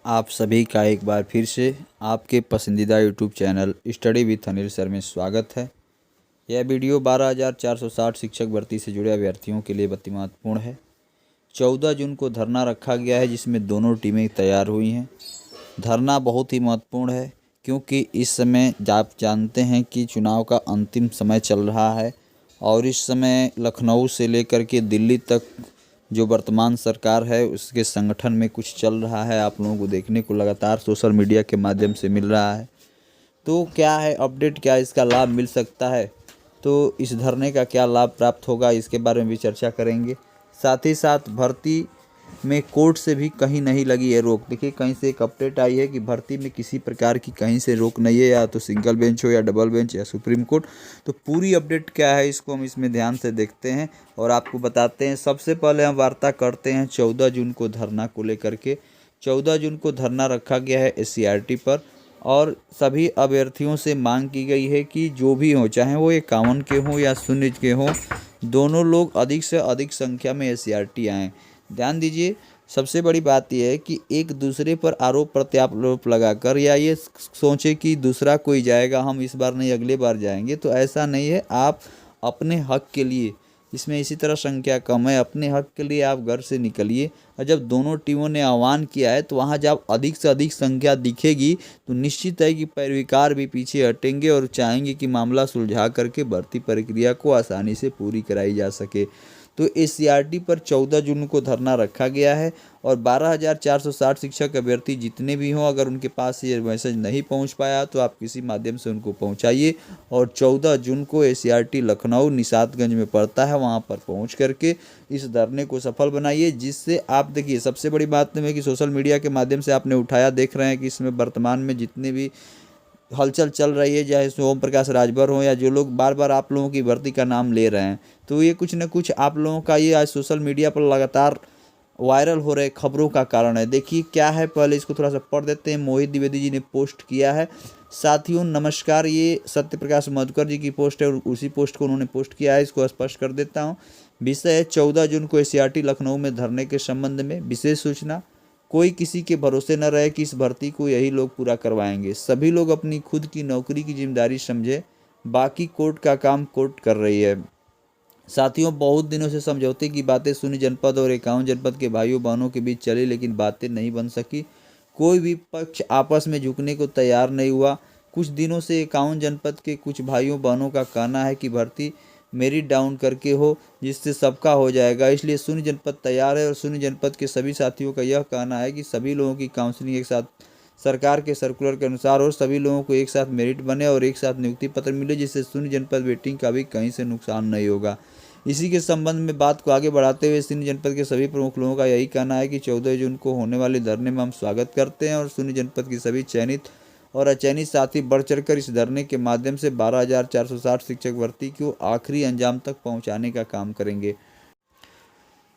आप सभी का एक बार फिर से आपके पसंदीदा YouTube channel study with Anil sir में स्वागत है। यह वीडियो 12,460 शिक्षक भर्ती से जुड़े अभ्यर्थियों के लिए अति महत्वपूर्ण है। 14 जून को धरना रखा गया है जिसमें दोनों टीमें तैयार हुई हैं। धरना बहुत ही महत्वपूर्ण है क्योंकि इस समय आप जानते हैं कि चुनाव का अंतिम समय चल रहा है और इस समय लखनऊ से लेकर के दिल्ली तक जो वर्तमान सरकार है उसके संगठन में कुछ चल रहा है, आप लोगों को देखने को लगातार सोशल मीडिया के माध्यम से मिल रहा है। तो क्या है अपडेट, क्या इसका लाभ मिल सकता है, तो इस धरने का क्या लाभ प्राप्त होगा, इसके बारे में भी चर्चा करेंगे। साथ ही साथ भर्ती में कोर्ट से भी कहीं नहीं लगी है रोक। देखिए कहीं से एक अपडेट आई है कि भर्ती में किसी प्रकार की कहीं से रोक नहीं है, या तो सिंगल बेंच हो या डबल बेंच या सुप्रीम कोर्ट। तो पूरी अपडेट क्या है इसको हम इसमें ध्यान से देखते हैं और आपको बताते हैं। सबसे पहले हम वार्ता करते हैं 14 जून को धरना को लेकर के। 14 जून को धरना रखा गया है SCRT पर और सभी अभ्यर्थियों से मांग की गई है कि जो भी हो, चाहे वो 51 के हों या 0 के हों, दोनों लोग अधिक से अधिक संख्या में SCRT आएँ। ध्यान दीजिए, सबसे बड़ी बात यह है कि एक दूसरे पर आरोप प्रत्यारोप लगाकर या ये सोचे कि दूसरा कोई जाएगा, हम इस बार नहीं अगले बार जाएंगे, तो ऐसा नहीं है। आप अपने हक के लिए, इसमें इसी तरह संख्या कम है, अपने हक के लिए आप घर से निकलिए। और जब दोनों टीमों ने आह्वान किया है तो वहाँ जब अधिक से अधिक संख्या दिखेगी तो निश्चित है कि पैरवीकार भी पीछे हटेंगे और चाहेंगे कि मामला सुलझा करके भर्ती प्रक्रिया को आसानी से पूरी कराई जा सके। तो SCRT पर 14 जून को धरना रखा गया है और 12,460 शिक्षक अभ्यर्थी जितने भी हों, अगर उनके पास ये मैसेज नहीं पहुंच पाया तो आप किसी माध्यम से उनको पहुंचाइए। और 14 जून को SCRT लखनऊ निशातगंज में पड़ता है, वहां पर पहुंच करके इस धरने को सफल बनाइए। जिससे आप देखिए, सबसे बड़ी बात है कि सोशल मीडिया के माध्यम से आपने उठाया, देख रहे हैं कि इसमें वर्तमान में जितने भी हलचल चल रही है, चाहे ओम प्रकाश राजभर हो या जो लोग बार बार आप लोगों की भर्ती का नाम ले रहे हैं, तो ये कुछ न कुछ आप लोगों का ये आज सोशल मीडिया पर लगातार वायरल हो रहे खबरों का कारण है। देखिए क्या है, पहले इसको थोड़ा सा पढ़ देते हैं। मोहित द्विवेदी जी ने पोस्ट किया है। साथियों नमस्कार, ये सत्य प्रकाश मधुकर जी की पोस्ट है और उसी पोस्ट को उन्होंने पोस्ट किया है। इसको स्पष्ट कर देता हूँ। विषय है 14 जून को SCRT लखनऊ में धरने के संबंध में विशेष सूचना। कोई किसी के भरोसे न रहे कि इस भर्ती को यही लोग पूरा करवाएंगे। सभी लोग अपनी खुद की नौकरी की जिम्मेदारी समझे, बाकी कोर्ट का काम कोर्ट कर रही है। साथियों बहुत दिनों से समझौते की बातें सुनी जनपद और 51 जनपद के भाइयों बहनों के बीच चली, लेकिन बातें नहीं बन सकी। कोई भी पक्ष आपस में झुकने को तैयार नहीं हुआ। कुछ दिनों से 51 जनपद के कुछ भाइयों बहनों का कहना है कि भर्ती मेरिट डाउन करके हो, जिससे सबका हो जाएगा। इसलिए शून्य जनपद तैयार है और शून्य जनपद के सभी साथियों का यह कहना है कि सभी लोगों की काउंसलिंग एक साथ सरकार के सर्कुलर के अनुसार और सभी लोगों को एक साथ मेरिट बने और एक साथ नियुक्ति पत्र मिले, जिससे शून्य जनपद वेटिंग का भी कहीं से नुकसान नहीं होगा। इसी के संबंध में बात को आगे बढ़ाते हुए शून्य जनपद के सभी प्रमुख लोगों का यही कहना है कि 14 जून को होने वाले धरने में हम स्वागत करते हैं और शून्य जनपद की सभी चयनित और अचयनित साथी बढ़ चढ़कर इस धरने के माध्यम से 12,460 शिक्षक भर्ती को आखिरी अंजाम तक पहुंचाने का काम करेंगे।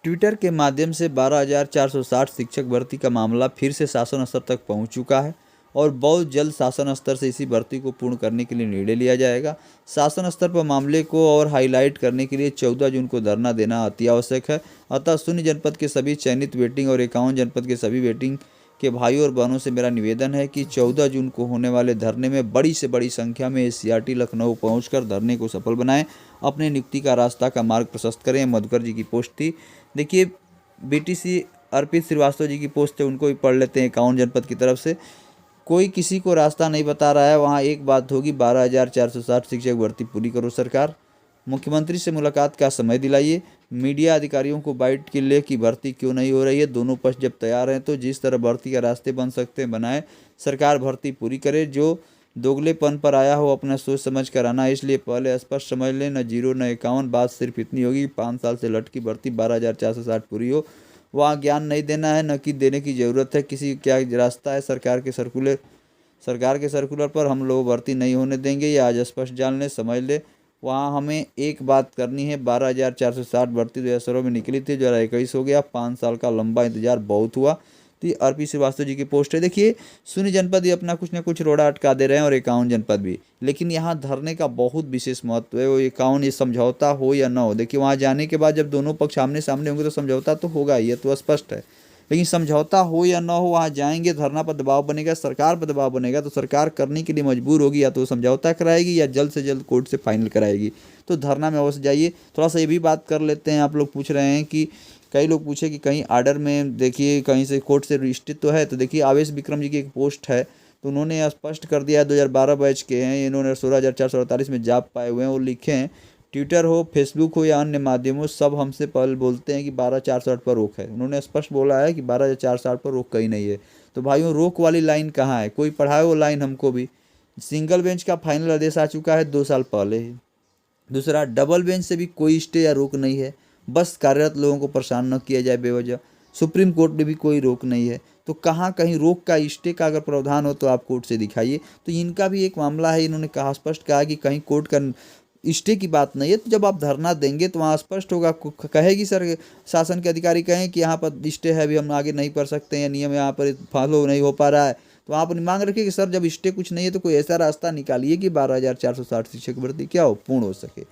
ट्विटर के माध्यम से 12,460 शिक्षक भर्ती का मामला फिर से शासन स्तर तक पहुंच चुका है और बहुत जल्द शासन स्तर से इसी भर्ती को पूर्ण करने के लिए निर्णय लिया जाएगा। शासन स्तर पर मामले को और हाईलाइट करने के लिए 14 जून को धरना देना अति आवश्यक है। अतः शून्य जनपद के सभी चयनित वेटिंग और 51 जनपद के सभी वेटिंग के भाइयों और बहनों से मेरा निवेदन है कि 14 जून को होने वाले धरने में बड़ी से बड़ी संख्या में SCRT लखनऊ पहुंचकर धरने को सफल बनाएं, अपने नियुक्ति का रास्ता का मार्ग प्रशस्त करें। मधुकर जी की पोस्ट थी। देखिए BTC अर्पित श्रीवास्तव जी की पोस्ट है, उनको भी पढ़ लेते हैं। 51 जनपद की तरफ से कोई किसी को रास्ता नहीं बता रहा है, वहाँ एक बात होगी, 12,460 शिक्षक भर्ती पूरी करो सरकार। मुख्यमंत्री से मुलाकात का समय दिलाइए। मीडिया अधिकारियों को बाइट के लिए कि भर्ती क्यों नहीं हो रही है। दोनों पक्ष जब तैयार हैं तो जिस तरह भर्ती के रास्ते बन सकते हैं बनाए। सरकार भर्ती पूरी करे। जो दोगलेपन पर आया हो अपना सोच समझ कर आना, इसलिए पहले स्पष्ट समझ लें, न 0 न 51। बात सिर्फ इतनी होगी, 5 साल से लटकी भर्ती 12,460 पूरी हो। वहाँ ज्ञान नहीं देना है, न कि देने की ज़रूरत है। किसी क्या रास्ता है सरकार के सर्कुलर पर हम लोग भर्ती नहीं होने देंगे, ये आज स्पष्ट जान लें, समझ ले। वहाँ हमें एक बात करनी है, 12,460 भर्ती 2016 में निकली थी, 2021 हो गया। 5 साल का लंबा इंतजार बहुत हुआ। तो RP श्रीवास्तव जी की पोस्ट है। देखिए शून्य जनपद भी अपना कुछ ना कुछ रोड़ा अटका दे रहे हैं और 51 जनपद भी, लेकिन यहाँ धरने का बहुत विशेष महत्व है। वो 51 ये समझौता हो या ना हो, देखिए वहाँ जाने के बाद जब दोनों पक्ष आमने सामने होंगे तो समझौता तो होगा, ये तो स्पष्ट है। लेकिन समझौता हो या ना हो, वहाँ जाएंगे, धरना पर दबाव बनेगा, सरकार पर दबाव बनेगा, तो सरकार करने के लिए मजबूर होगी, या तो समझौता कराएगी या जल्द से जल्द कोर्ट से फाइनल कराएगी। तो धरना में अवश्य जाइए। थोड़ा सा ये भी बात कर लेते हैं, आप लोग पूछ रहे हैं कि कई लोग पूछे कि कहीं आर्डर में देखिए कहीं से कोर्ट से रजिस्ट्रेड तो है, तो देखिए आवेश विक्रम जी की एक पोस्ट है, तो उन्होंने स्पष्ट कर दिया है 2012 बैच के हैं, इन्होंने 16,448 में जॉब पाए हुए हैं। वो लिखे हैं, ट्विटर हो, फेसबुक हो या अन्य माध्यमों, सब हमसे पहले बोलते हैं कि 12,460 पर रोक है। उन्होंने स्पष्ट बोला है कि 12,460 पर रोक कहीं नहीं है। तो भाइयों, रोक वाली लाइन कहाँ है? कोई पढ़ाए वो लाइन हमको भी। सिंगल बेंच का फाइनल आदेश आ चुका है 2 साल पहले ही। दूसरा, डबल बेंच से भी कोई स्टे या रोक नहीं है, बस कार्यरत लोगों को परेशान न किया जाए बेवजह। सुप्रीम कोर्ट में भी कोई रोक नहीं है, तो कहाँ कहीं रोक का, स्टे का अगर प्रावधान हो तो आप कोर्ट से दिखाइए। तो इनका भी एक मामला है, इन्होंने कहा, स्पष्ट कहा कि कहीं कोर्ट का स्टे की बात नहीं है। तो जब आप धरना देंगे तो वहाँ स्पष्ट होगा, कहेगी सर, शासन के अधिकारी कहें कि यहाँ पर स्टे है, अभी हम आगे नहीं पढ़ सकते हैं, नियम यहाँ पर फॉलो नहीं हो पा रहा है, तो आप मांग रखिए कि सर जब स्टे कुछ नहीं है तो कोई ऐसा रास्ता निकालिए कि 12,460 शिक्षक भर्ती क्या हो, पूर्ण हो सके।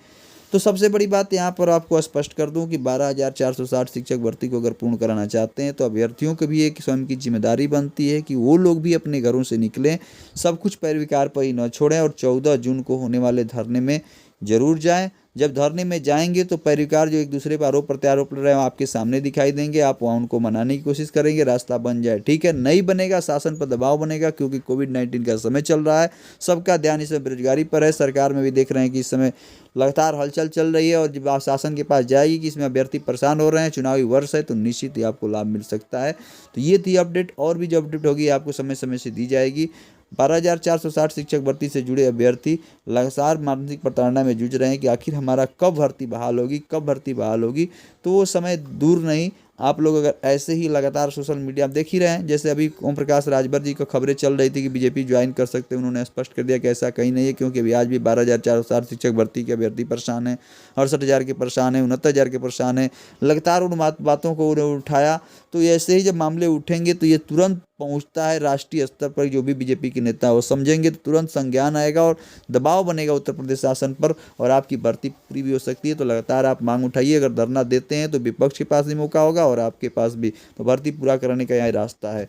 तो सबसे बड़ी बात यहाँ पर आपको स्पष्ट कर दूं कि 12,460 शिक्षक भर्ती को अगर पूर्ण कराना चाहते हैं तो अभ्यर्थियों की भी एक स्वयं की जिम्मेदारी बनती है कि वो लोग भी अपने घरों से निकलें, सब कुछ पैरविकार पर ही न छोड़ें, और 14 जून को होने वाले धरने में जरूर जाएं। जब धरने में जाएंगे तो पैरविकार जो एक दूसरे पर आरोप प्रत्यारोप लड़ रहे हैं आपके सामने दिखाई देंगे, आप वहाँ उनको मनाने की कोशिश करेंगे, रास्ता बन जाए, ठीक है। नहीं बनेगा, शासन पर दबाव बनेगा, क्योंकि कोविड-19 का समय चल रहा है, सबका ध्यान इस समय बेरोजगारी पर है। सरकार में भी देख रहे हैं कि इस समय लगातार हलचल चल रही है, और जब आप शासन के पास जाएगी कि इसमें अभ्यर्थी परेशान हो रहे हैं, चुनावी वर्ष है, तो निश्चित ही आपको लाभ मिल सकता है। तो ये थी अपडेट, और भी जो अपडेट होगी आपको समय समय से दी जाएगी। 12,460 शिक्षक भर्ती से जुड़े अभ्यर्थी लगातार मानसिक प्रताड़ना में जूझ रहे हैं कि आखिर हमारा कब भर्ती बहाल होगी, कब भर्ती बहाल होगी। तो वो समय दूर नहीं। आप लोग अगर ऐसे ही लगातार सोशल मीडिया आप देख ही रहे हैं, जैसे अभी ओम प्रकाश राजभर जी को खबरें चल रही थी कि बीजेपी ज्वाइन कर सकते हैं, उन्होंने स्पष्ट कर दिया कि ऐसा कहीं नहीं है, क्योंकि अभी आज भी 12,460 शिक्षक भर्ती के अभ्यर्थी परेशान हैं, 68,000 के परेशान हैं, 69,000 के परेशान हैं। लगातार उन बातों को उन्हें उठाया। तो ऐसे ही जब मामले उठेंगे तो ये तुरंत पहुंचता है राष्ट्रीय स्तर पर, जो भी बीजेपी के नेता वो समझेंगे तो तुरंत संज्ञान आएगा और दबाव बनेगा उत्तर प्रदेश शासन पर, और आपकी भर्ती पूरी भी हो सकती है। तो लगातार आप मांग उठाइए। अगर धरना देते हैं तो विपक्ष के पास भी मौका होगा और आपके पास भी, तो भर्ती पूरा कराने का यह रास्ता है।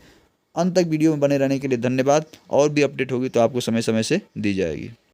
अंत तक वीडियो में बने रहने के लिए धन्यवाद। और भी अपडेट होगी तो आपको समय समय से दी जाएगी।